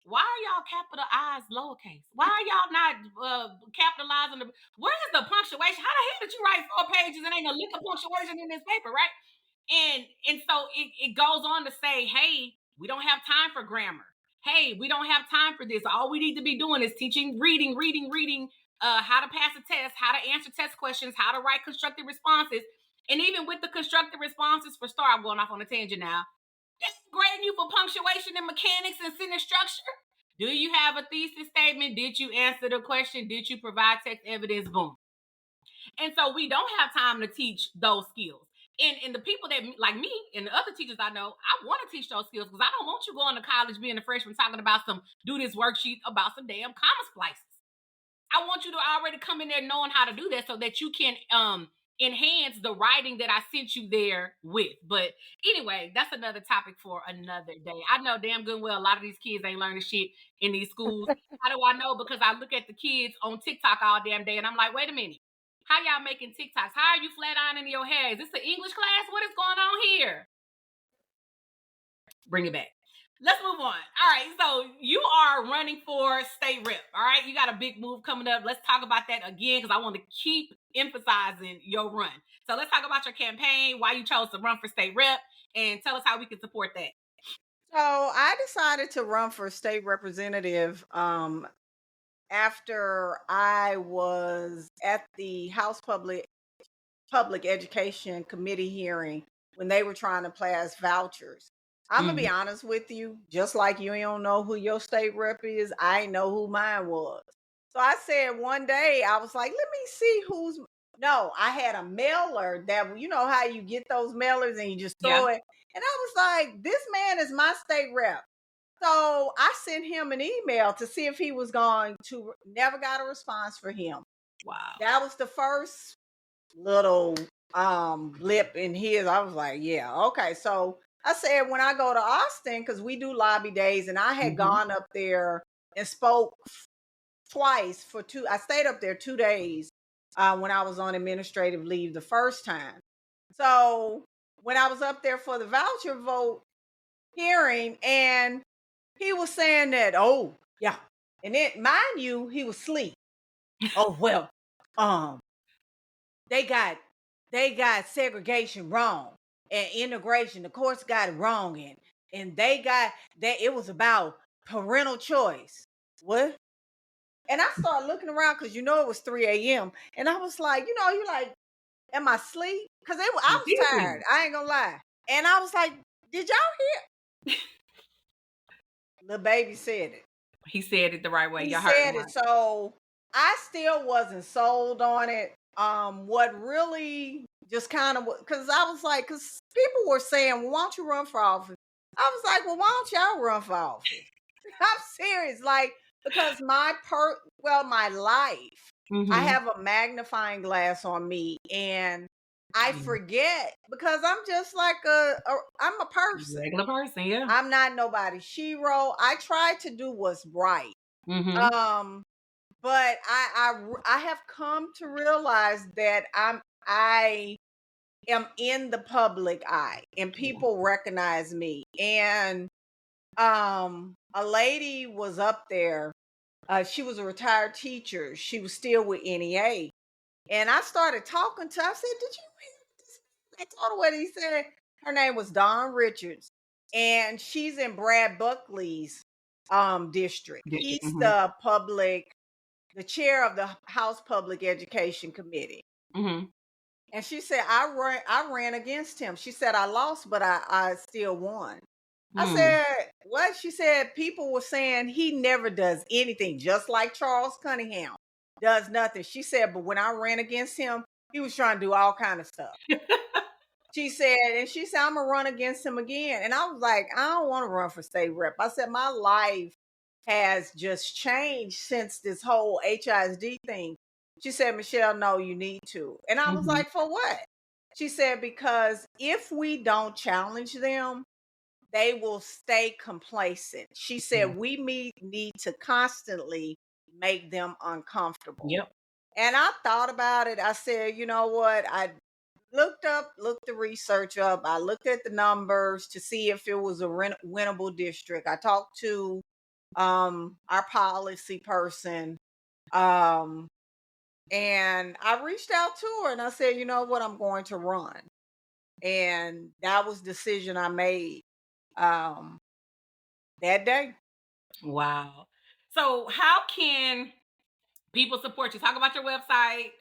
why are y'all capital I's lowercase? Why are y'all not capitalizing where's the punctuation? How the hell did you write 4 pages and ain't a lick of punctuation in this paper, right? And so it goes on to say, hey, we don't have time for grammar. Hey, we don't have time for this. All we need to be doing is teaching reading, how to pass a test, how to answer test questions, how to write constructive responses. And even with the constructive responses, for start, I'm going off on a tangent now. It's grading you for punctuation and mechanics and sentence structure. Do you have a thesis statement? Did you answer the question? Did you provide text evidence? Boom. And so we don't have time to teach those skills. And the people that like me and the other teachers I know, I want to teach those skills, because I don't want you going to college being a freshman talking about do this worksheet about some damn comma splices. I want you to already come in there knowing how to do that so that you can enhance the writing that I sent you there with. But anyway, that's another topic for another day. I know damn good well a lot of these kids ain't learning shit in these schools. How do I know? Because I look at the kids on TikTok all damn day and I'm like, wait a minute. How y'all making TikToks? How are you flat ironing your hair? Is this an English class? What is going on here? Bring it back. Let's move on. All right, so you are running for state rep. All right, you got a big move coming up. Let's talk about that again, because I want to keep emphasizing your run. So let's talk about your campaign, why you chose to run for state rep, and tell us how we can support that. So I decided to run for state representative after I was at the House Public Education Committee hearing when they were trying to pass vouchers. I'm gonna be honest with you, just like you don't know who your state rep is, I ain't know who mine was. So I said one day, I was like, let me see who's. No, I had a mailer that, you know how you get those mailers and you just throw it. And I was like, this man is my state rep. So I sent him an email to see if he was going to, never got a response for him. Wow. That was the first little blip in his. I was like, yeah, okay. So I said, when I go to Austin, because we do lobby days, and I had gone up there and spoke twice for I stayed up there 2 days when I was on administrative leave the first time. So when I was up there for the voucher vote hearing, and he was saying that, oh, yeah. And then, mind you, he was asleep. Oh, well, they got segregation wrong, and integration, the courts got it wrong, and they got that it was about parental choice. What? And I started looking around, because it was 3 a.m. And I was like, you like, am I asleep? Because I was tired. I ain't gonna lie. And I was like, did y'all hear? Little baby said it. He said it the right way. He said it. So I still wasn't sold on it. What really just kind of, because I was like, because people were saying, well, why don't you run for office? I was like, well, why don't y'all run for office? I'm serious. Like, because my life, I have a magnifying glass on me, and I forget, because I'm just like I'm a person. Regular person, yeah. I'm not nobody's shero. I try to do what's right. But I have come to realize that I am in the public eye, and people recognize me. And a lady was up there. She was a retired teacher. She was still with NEA. And I started talking to her. I said, did you hear this? I told her what he said. Her name was Dawn Richards. And she's in Brad Buckley's district. He's the chair of the House Public Education Committee. And she said, I ran against him. She said, I lost, but I still won. I said, what? She said people were saying he never does anything, just like Charles Cunningham does nothing. She said, but when I ran against him, he was trying to do all kind of stuff. She said, I'm gonna run against him again. And I was like, I don't want to run for state rep. I said, my life has just changed since this whole HISD thing. She said, Michelle, no, you need to. And I was Mhm. like, for what? She said, because if we don't challenge them, they will stay complacent. She Yeah. said, we need to constantly make them uncomfortable. Yep. And I thought about it. I said, you know what? I looked the research up. I looked at the numbers to see if it was a winnable district. I talked to our policy person, um, and I reached out to her and I said, you know what, I'm going to run. And that was the decision I made um, that day. Wow. So how can people support you? Talk about your website,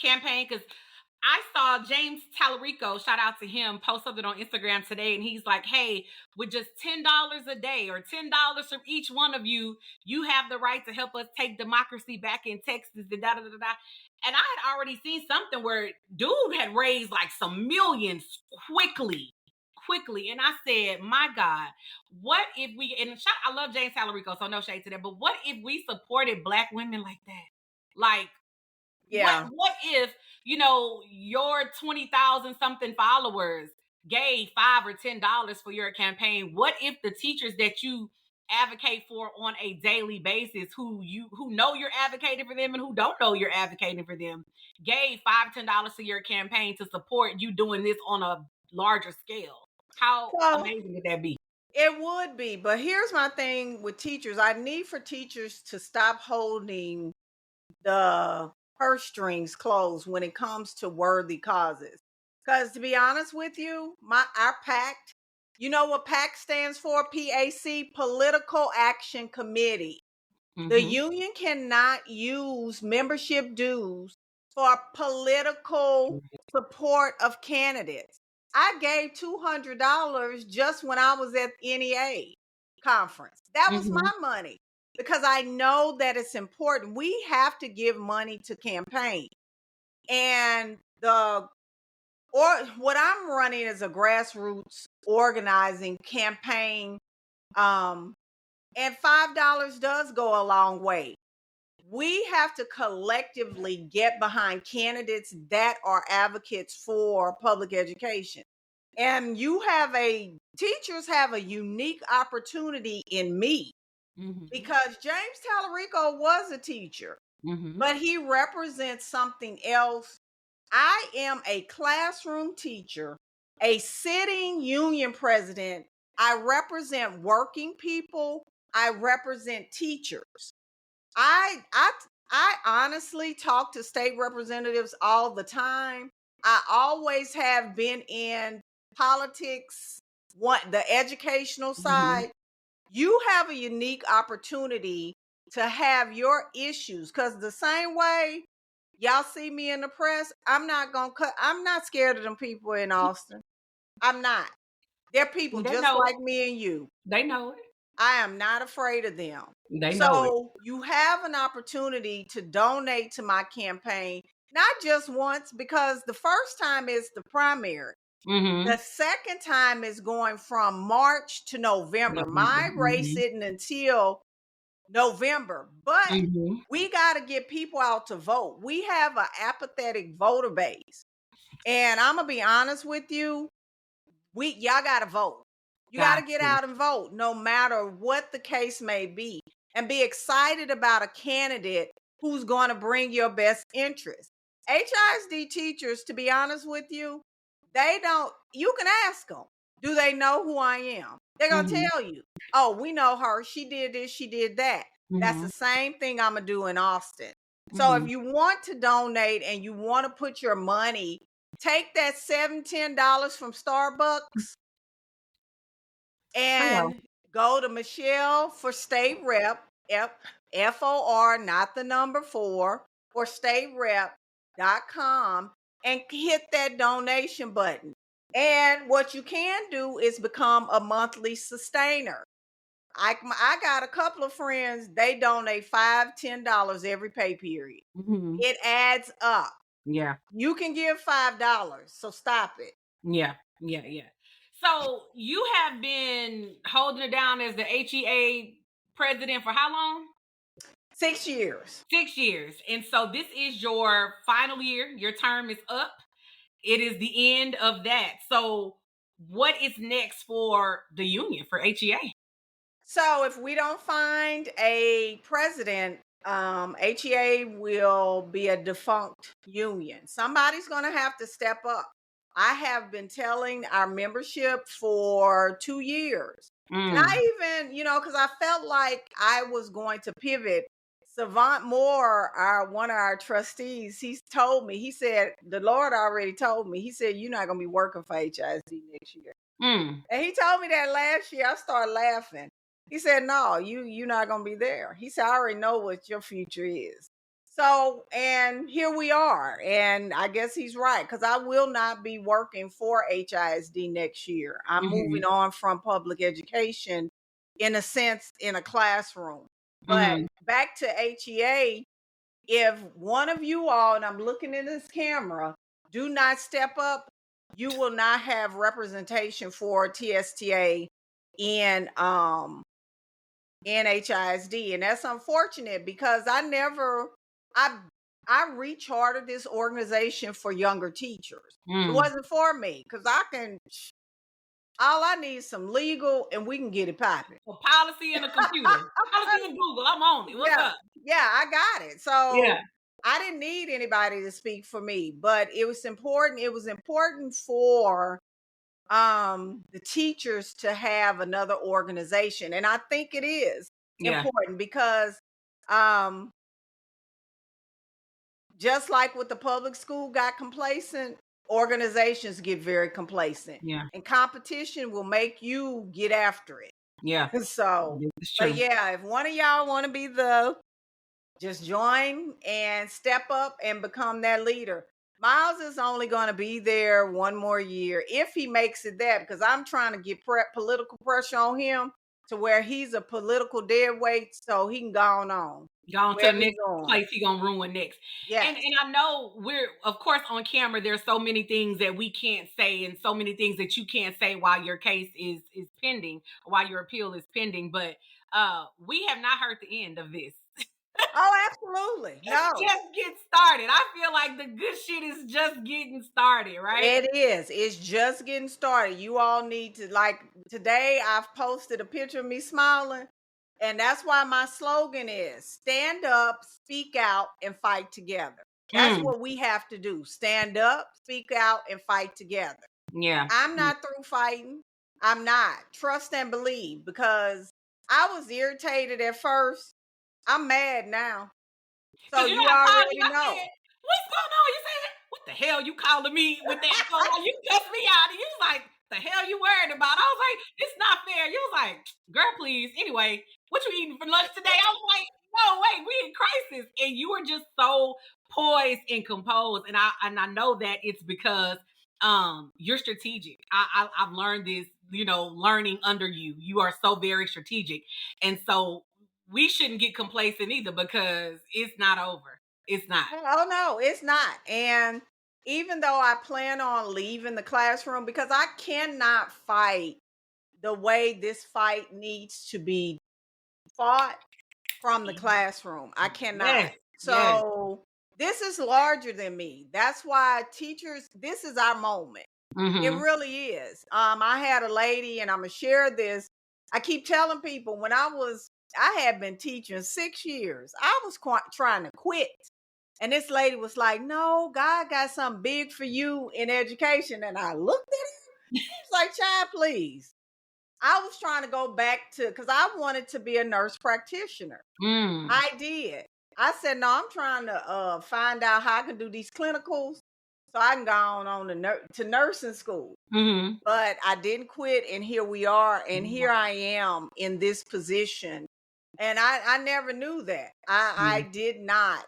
campaign, because I saw James Tallarico, shout out to him, post something on Instagram today, and he's like, "Hey, with just $10 a day or $10 from each one of you, you have the right to help us take democracy back in Texas." Da, da, da, da, da. And I had already seen something where dude had raised like some millions quickly. And I said, "My God, what if we?" And I love James Tallarico, so no shade to that. But what if we supported Black women like that? Like, Yeah. what if, your 20,000 something followers gave $5 or $10 for your campaign? What if the teachers that you advocate for on a daily basis, who know you're advocating for them and who don't know you're advocating for them, gave $5 to $10 to your campaign to support you doing this on a larger scale? How So amazing would that be? it would be, but here's my thing with teachers. I need for teachers to stop holding the purse strings closed when it comes to worthy causes. Because to be honest with you, our PAC, you know what PAC stands for? PAC, Political Action Committee. The Mm-hmm. union cannot use membership dues for political support of candidates. I gave $200 just when I was at NEA conference. That was Mm-hmm. my money because I know that it's important. We have to give money to campaign. And what I'm running is a grassroots organizing campaign. And $5 does go a long way. We have to collectively get behind candidates that are advocates for public education. And teachers have a unique opportunity in me Mm-hmm. because James Tallarico was a teacher, Mm-hmm. but he represents something else. I am a classroom teacher, a sitting union president. I represent working people. I represent teachers. I I I honestly talk to state representatives all the time. I always have been in politics, the educational Mm-hmm. side. You have a unique opportunity to have your issues because the same way y'all see me in the press, I'm not scared of them people in Austin. I'm not. They're people They just know it. like me and you. They know it. I am not afraid of them. They know it. So you have an opportunity to donate to my campaign, not just once, because the first time is the primary. Mm-hmm. The second time is going from March to November. My race Mhm, isn't until November, but mhm, we got to get people out to vote. We have an apathetic voter base. And I'm going to be honest with you, y'all got to vote. You got to got get to. out and vote no matter what the case may be and be excited about a candidate who's going to bring your best interest. HISD teachers, to be honest with you, they don't, you can ask them, do they know who I am? They're going to Mhm, tell you, oh, we know her. She did this, she did that. That's the mhm, same thing I'm going to do in Austin. So if mhm. you want to donate and you want to put your money, take that $7-10 from Starbucks I know. and go to Michelle for state rep, FOR, not the number four, for staterep.com and hit that donation button. And what you can do is become a monthly sustainer. I got a couple of friends, they donate $5, $10 every pay period. Mhm. It adds up. Yeah. You can give $5, so stop it. Yeah. Yeah. Yeah. So you have been holding it down as the HEA president for how long? 6 years. 6 years. And so this is your final year. Your term is up. It is the end of that. So what is next for the union, for HEA? So if we don't find a president, HEA will be a defunct union. Somebody's going to have to step up. I have been telling our membership for 2 years. And I even, because I felt like I was going to pivot. Savant Moore, one of our trustees, he's told me, he said, the Lord already told me, he said, you're not going to be working for HISD next year. And he told me that last year. I started laughing. He said, no, you're not going to be there. He said, I already know what your future is. So, and here we are. And I guess he's right, because I will not be working for HISD next year. I'm moving on from public education, in a sense, in a classroom. But back to HEA, if one of you all, and I'm looking in this camera, do not step up, you will not have representation for TSTA in HISD. And that's unfortunate, because I rechartered this organization for younger teachers. It wasn't for me, because all I need is some legal and we can get it popping. A policy and a computer. Policy and Google. I'm on it. What's up? Yeah, I got it. So Yeah. I didn't need anybody to speak for me, but it was important. It was important for the teachers to have another organization. And I think it is important, because just like with the public school got complacent, organizations get very complacent. Yeah. And competition will make you get after it. Yeah. So, but yeah, if one of y'all want to be just join and step up and become that leader. Miles is only going to be there one more year if he makes it there, because I'm trying to get political pressure on him to where he's a political dead weight, so he can go on. Go on to the next place he gonna ruin next. Yeah. And I know we're, of course, on camera, there's so many things that we can't say and so many things that you can't say while your case is pending, while your appeal is pending. But we have not heard the end of this. Oh, absolutely. No. It's just get started. I feel like the good shit is just getting started, right? It is. It's just getting started. You all need to, like, today I've posted a picture of me smiling. And that's why my slogan is stand up, speak out, and fight together. That's what we have to do. Stand up, speak out, and fight together. Yeah. I'm not through fighting. I'm not. Trust and believe, because I was irritated at first. I'm mad now. So you already know. What's going on? You say, what the hell you calling me with that? You cussed me out. And you was like, the hell you worried about? I was like, it's not fair. You was like, girl, please. Anyway, what you eating for lunch today? I was like, no, wait, we in crisis. And you were just so poised and composed. And I know that it's because you're strategic. I've learned this, learning under you. You are so very strategic. And so we shouldn't get complacent either, because it's not over. It's not. Oh, no, it's not. And even though I plan on leaving the classroom, because I cannot fight the way this fight needs to be fought from the classroom. I cannot. Yes, so this is larger than me. That's why teachers, this is our moment. It really is. I had a lady, and I'm going to share this. I keep telling people, when I had been teaching 6 years. I was trying to quit. And this lady was like, no, God got something big for you in education. And I looked at her. She was like, child, please. I was trying to go back because I wanted to be a nurse practitioner. I did. I said, no, I'm trying to find out how I can do these clinicals so I can go on to nursing school. But I didn't quit, and here we are. And here I am in this position. And I never knew that. I did not.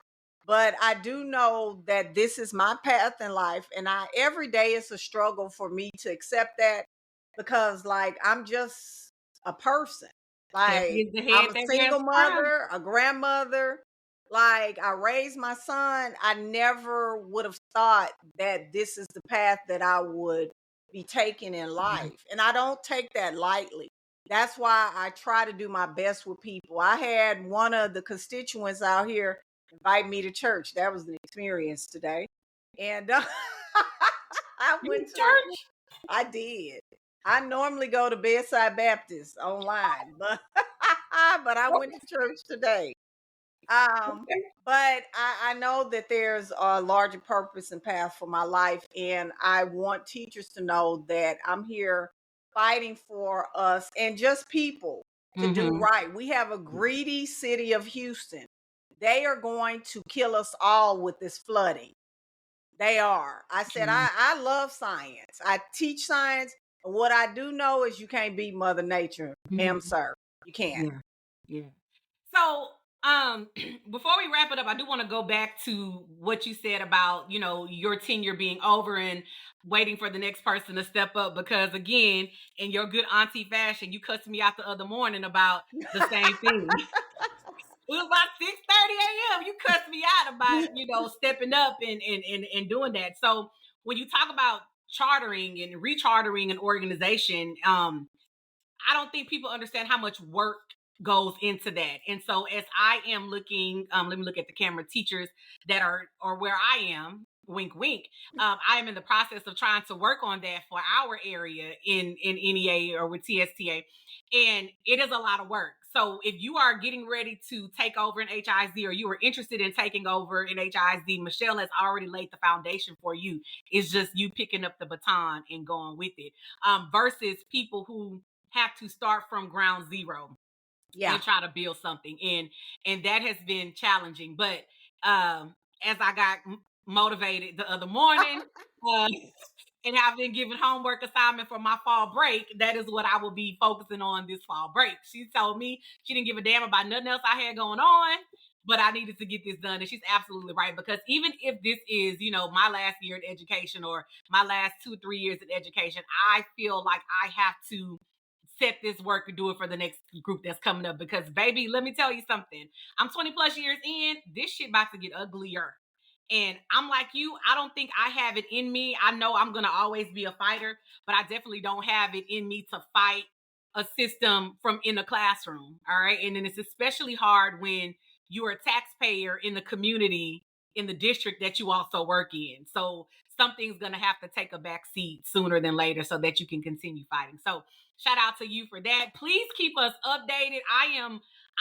But I do know that this is my path in life. And every day it's a struggle for me to accept that, because, like, I'm just a person. Happy Like, is the I'm head a that wears single the crown. mother, a grandmother. Like, I raised my son. I never would have thought that this is the path that I would be taking in life. And I don't take that lightly. That's why I try to do my best with people. I had one of the constituents out here invite me to church. That was an experience today. And I You went in to church? I did. I normally go to Bedside Baptist online, but but I went to church today. Um, Okay. but I know that there's a larger purpose and path for my life, and I want teachers to know that I'm here fighting for us and just people to do Mm-hmm. right. We have a greedy city of Houston. They are going to kill us all with this flooding. They are. I said, I love science. I teach science. And what I do know is you can't beat Mother Nature, ma'am, Mm-hmm. sir. You can't. Yeah. Yeah. So, before we wrap it up, I do want to go back to what you said about, your tenure being over and waiting for the next person to step up. Because again, in your good auntie fashion, you cussed me out the other morning about the same thing. It was about 6:30 a.m. You cussed me out about, stepping up and doing that. So when you talk about chartering and rechartering an organization, I don't think people understand how much work goes into that. And so as I am looking, let me look at the camera, teachers that are or where I am, wink wink, I am in the process of trying to work on that for our area in NEA or with TSTA. And it is a lot of work. So if you are getting ready to take over an HISD or you are interested in taking over an HISD, Michelle has already laid the foundation for you. It's just you picking up the baton and going with it. Versus people who have to start from ground zero Yeah. and try to build something, and that has been challenging. But as I got motivated the other morning, uh, and have been given homework assignment for my fall break, that is what I will be focusing on this fall break. She told me she didn't give a damn about nothing else I had going on, but I needed to get this done. And she's absolutely right, because even if this is, my last year in education or my last 2-3 years in education, I feel like I have to set this work and do it for the next group that's coming up. Because baby, let me tell you something. I'm 20 plus years in. This shit about to get uglier. And I'm like you, I don't think I have it in me. I know I'm going to always be a fighter, but I definitely don't have it in me to fight a system from in the classroom. All right. And then it's especially hard when you're a taxpayer in the community, in the district that you also work in. So something's going to have to take a back seat sooner than later so that you can continue fighting. So shout out to you for that. Please keep us updated.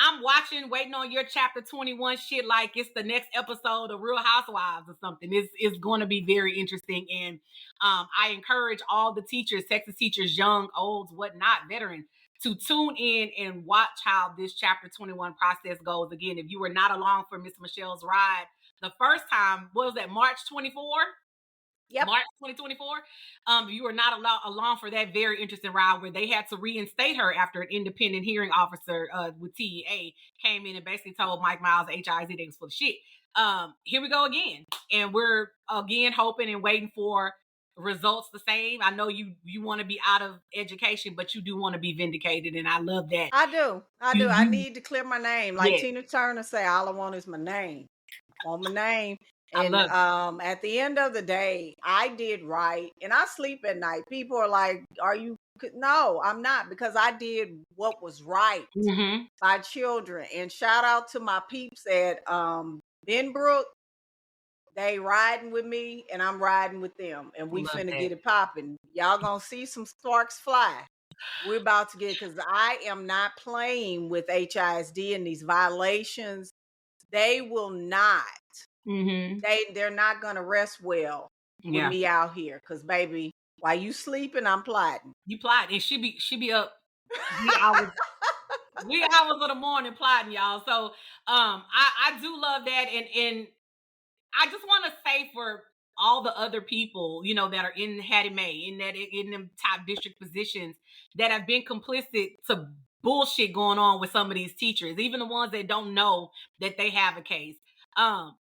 I'm watching, waiting on your chapter 21 shit like it's the next episode of Real Housewives or something. It's going to be very interesting. And I encourage all the teachers, Texas teachers, young, olds, whatnot, veterans, to tune in and watch how this chapter 21 process goes. Again, if you were not along for Miss Michelle's ride the first time, what was that, March 24? Yep. March 2024. You were not along for that very interesting ride where they had to reinstate her after an independent hearing officer with TEA came in and basically told Mike Miles HISD things full of shit. Here we go again, and we're again hoping and waiting for results the same. I know you want to be out of education, but you do want to be vindicated, and I love that. I do. I You need to clear my name. Like yeah, Tina Turner say, all I want is my name. I want my name. I And love it. at the end of the day, I did right. And I sleep at night. People are like, are you no, I'm not, because I did what was right Mm-hmm. by children. And shout out to my peeps at Benbrook. They riding with me and I'm riding with them. And we Love finna that. get it popping. Y'all gonna see some sparks fly. We're about to get, because I am not playing with HISD and these violations. They will not. Mm-hmm. They're not gonna rest well with Yeah, me out here. Cause baby, while you sleeping, I'm plotting. you plotting, and she be up wee hours of the morning plotting, y'all. So I do love that, and I just want to say for all the other people, that are in Hattie Mae, in them top district positions that have been complicit to bullshit going on with some of these teachers, even the ones that don't know that they have a case.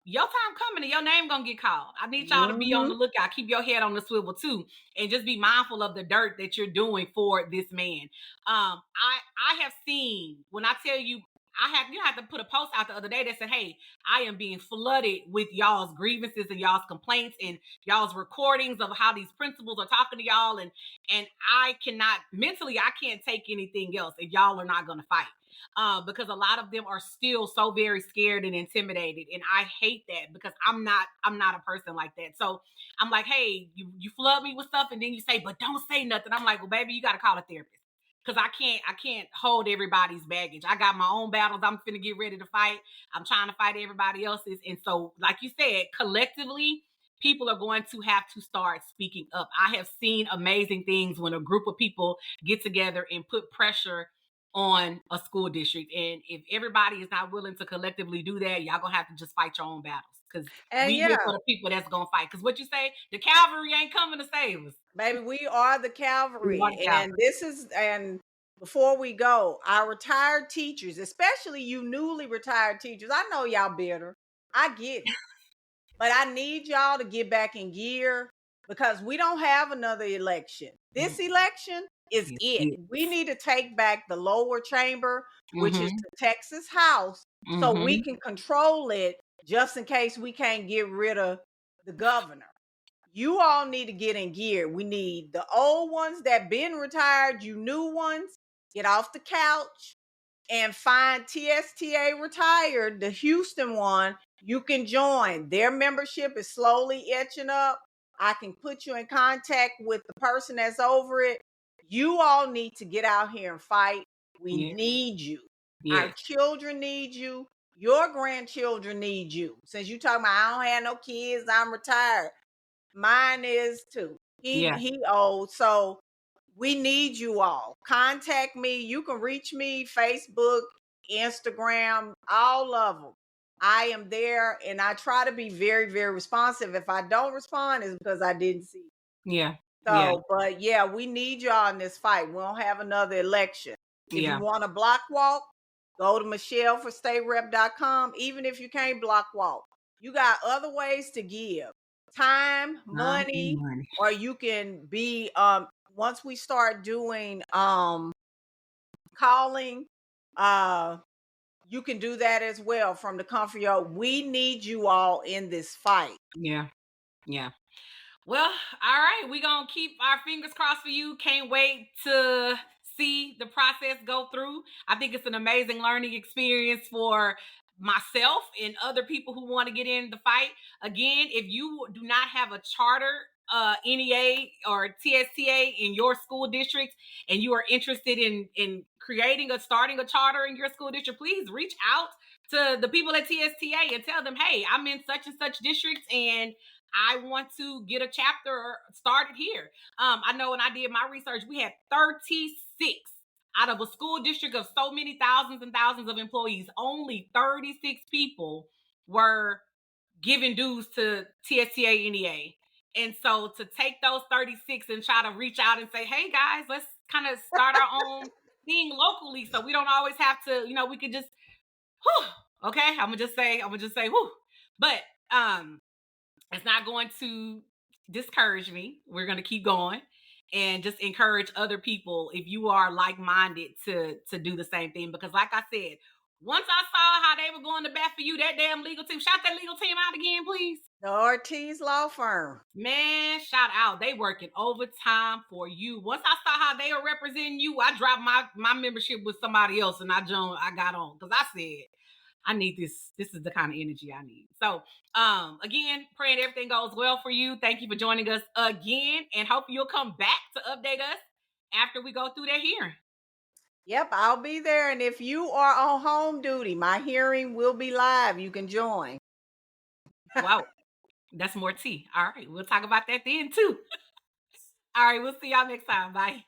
your time coming and your name gonna get called. I need y'all to be on the Mhm. lookout. Keep your head on the swivel too, and just be mindful of the dirt that you're doing for this man. I have seen, when I tell you, I had to put a post out the other day that said, "Hey, I am being flooded with y'all's grievances and y'all's complaints and y'all's recordings of how these principals are talking to y'all, and I cannot mentally, I can't take anything else if y'all are not gonna fight." Because a lot of them are still so very scared and intimidated, and I hate that because I'm not a person like that. So I'm like, hey, you flood me with stuff, and then you say, but don't say nothing. I'm like, well, baby, you got to call a therapist because I can't hold everybody's baggage. I got my own battles. I'm finna get ready to fight. I'm trying to fight everybody else's, and so like you said, collectively, people are going to have to start speaking up. I have seen amazing things when a group of people get together and put pressure on a school district. And if everybody is not willing to collectively do that, y'all gonna have to just fight your own battles. Because And we here for yeah, the people that's gonna fight. Because what you say, the cavalry ain't coming to save us. baby, we are the We are cavalry. the And cavalry. this is, and before we go, our retired teachers, especially you newly retired teachers, I know y'all bitter. I get it. But I need y'all to get back in gear because we don't have another election. This election is Yes, it. yes. We need to take back the lower chamber, which is Mm-hmm. the Texas House, so we Mm-hmm. can control it just in case we can't get rid of the governor. You all need to get in gear. We need the old ones that been retired, you new ones, get off the couch and find TSTA Retired, the Houston one. You can join. Their membership is slowly etching up. I can put you in contact with the person that's over it. You all need to get out here and fight. We Yeah. need you. Our Yes. children need you. Your grandchildren need you. Since you talking about I don't have no kids, I'm retired. Mine is too. Yeah. He old. So we need you all. Contact me. You can reach me Facebook, Instagram, all of them. I am there and I try to be very, very responsive. If I don't respond, it's because I didn't see. Yeah. Yeah. So, but yeah, we need y'all in this fight. We don't have another election. If you Yeah. want to block walk, go to michelleforstaterep.com. Even if you can't block walk, you got other ways to give time, Time and money, money. or you can be once we start doing calling, uh you can do that as well from the comfort of your. We need you all in this fight. Yeah. Yeah. Well, all right. We're going to keep our fingers crossed for you. Can't wait to see the process go through. I think it's an amazing learning experience for myself and other people who want to get in the fight. Again, if you do not have a charter, NEA or TSTA in your school district, and you are interested in starting a charter in your school district, please reach out to the people at TSTA and tell them, hey, I'm in such and such districts and I want to get a chapter started here. I know when I did my research, we had 36 out of a school district of so many thousands and thousands of employees. Only 36 people were giving dues to TSTA NEA. And so to take those 36 and try to reach out and say, hey guys, let's kind of start our own thing locally so we don't always have to, we could just, whew, okay, I'm gonna just say, whew. But it's not going to discourage me. We're going to keep going and just encourage other people if you are like-minded to do the same thing. Because like I said, once I saw how they were going to bat for you, that damn legal team, shout that legal team out again, please. The Ortiz Law Firm. Man, shout out. They working overtime for you. Once I saw how they were representing you, I dropped my membership with somebody else and I got on because I said, I need this. This is the kind of energy I need. So, again, praying everything goes well for you. Thank you for joining us again, and hope you'll come back to update us after we go through that hearing. Yep, I'll be there. And if you are on home duty, my hearing will be live. You can join. Wow, that's more tea. All right, we'll talk about that then too. All right, we'll see y'all next time. Bye.